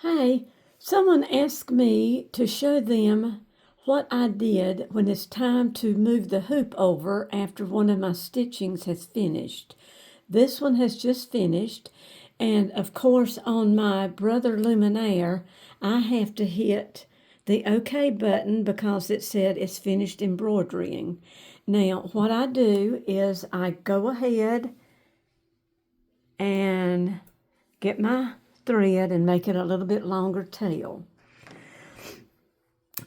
Hey, someone asked me to show them what I did when it's time to move the hoop over after one of my stitchings has finished. This one has just finished, and of course on my Brother Luminaire, I have to hit the OK button because it said it's finished embroidering. Now, what I do is I go ahead and get my thread and make it a little bit longer tail.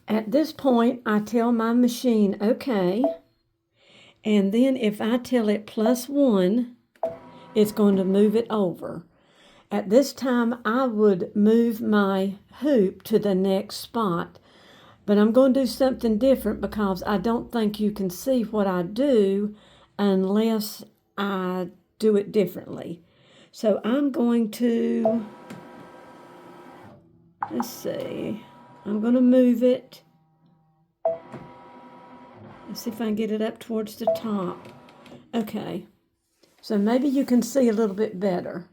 At this point, I tell my machine okay, and then if I tell it +1, it's going to move it over. At this time, I would move my hoop to the next spot, but I'm going to do something different because I don't think you can see what I do unless I do it differently. So I'm going to, let's see, I'm going to move it. Let's see if I can get it up towards the top. Okay, so maybe you can see a little bit better.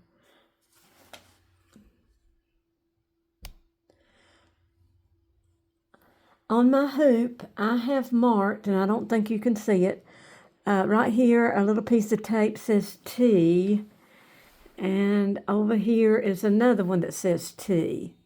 On my hoop, I have marked, and I don't think you can see it, right here a little piece of tape says T, and over here is another one that says T.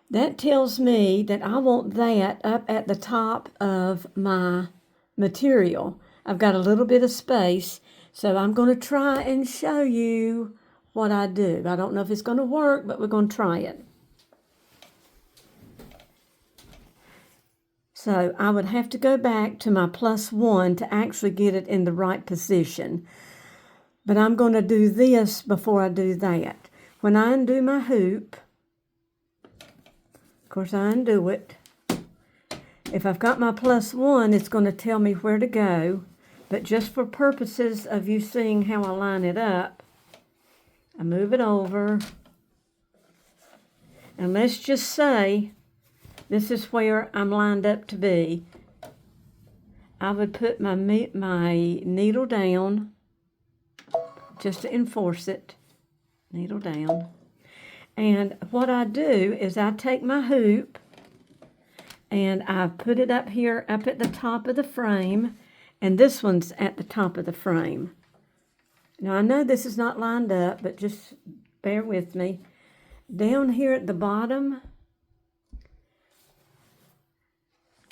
That tells me that I want that up at the top of my material. I've got a little bit of space, so I'm going to try and show you what I do. I don't know if it's going to work, but we're going to try it. So I would have to go back to my +1 to actually get it in the right position. But I'm going to do this before I do that. When I undo my hoop, of course I undo it. If I've got my +1, it's going to tell me where to go. But just for purposes of you seeing how I line it up, I move it over. And let's just say this is where I'm lined up to be. I would put my needle down just to enforce it. Needle down. And what I do is I take my hoop and I put it up here, up at the top of the frame, and this one's at the top of the frame. Now I know this is not lined up, but just bear with me. Down here at the bottom,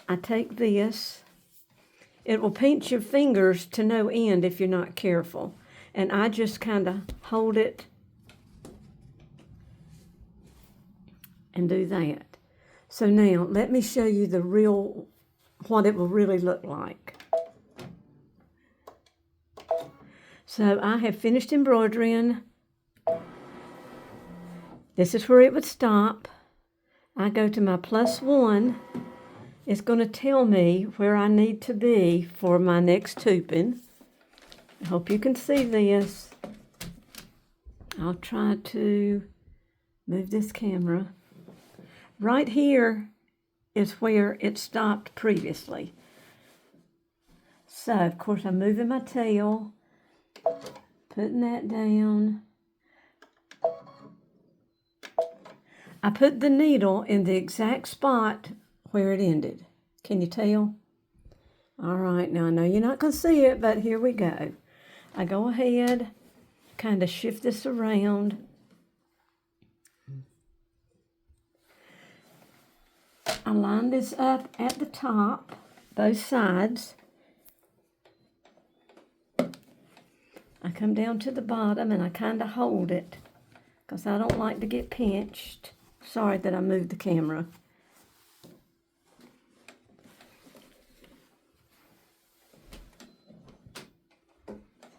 I take this. It will pinch your fingers to no end if you're not careful. And I just kind of hold it and do that. So now let me show you what it will really look like. So I have finished embroidering. This is where it would stop. I go to my +1. It's going to tell me where I need to be for my next hooping. I hope you can see this. I'll try to move this camera. Right here is where it stopped previously. So, of course, I'm moving my tail, putting that down. I put the needle in the exact spot where it ended. Can you tell? All right, now I know you're not going to see it, but here we go. I go ahead, kind of shift this around. I line this up at the top, both sides. I come down to the bottom and I kind of hold it because I don't like to get pinched. Sorry that I moved the camera.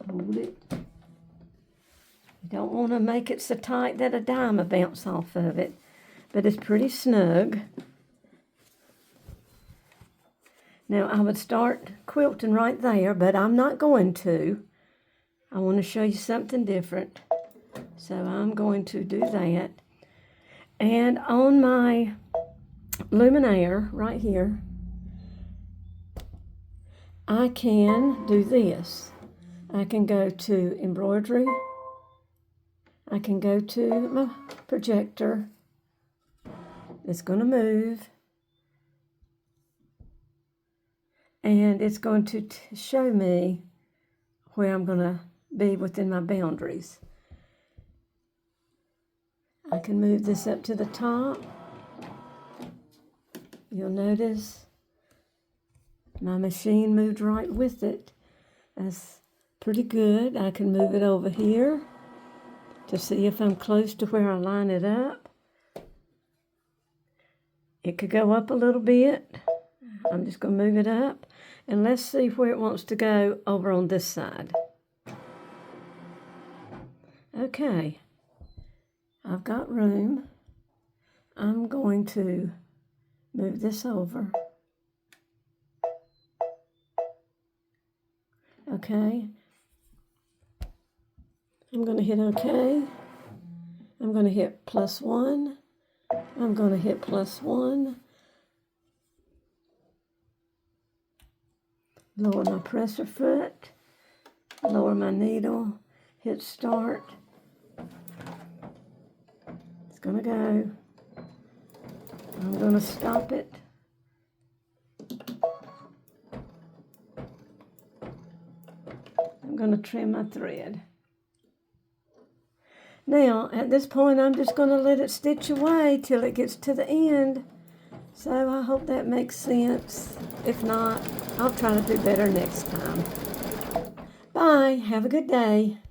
Hold it. You don't want to make it so tight that a dime will bounce off of it, but it's pretty snug. Now I would start quilting right there, but I'm not going to. I want to show you something different. So I'm going to do that. And on my Luminaire right here, I can do this. I can go to embroidery. I can go to my projector. It's going to move. And it's going to show me where I'm going to be within my boundaries. I can move this up to the top. You'll notice my machine moved right with it. That's pretty good. I can move it over here to see if I'm close to where I line it up. It could go up a little bit. I'm just going to move it up. And let's see where it wants to go over on this side. Okay. I've got room. I'm going to move this over. Okay. I'm going to hit OK. I'm going to hit +1. I'm going to hit +1. Lower my presser foot. Lower my needle. Hit start. It's going to go. I'm going to stop it. I'm going to trim my thread. Now, at this point, I'm just going to let it stitch away till it gets to the end. So I hope that makes sense. If not, I'll try to do better next time. Bye. Have a good day.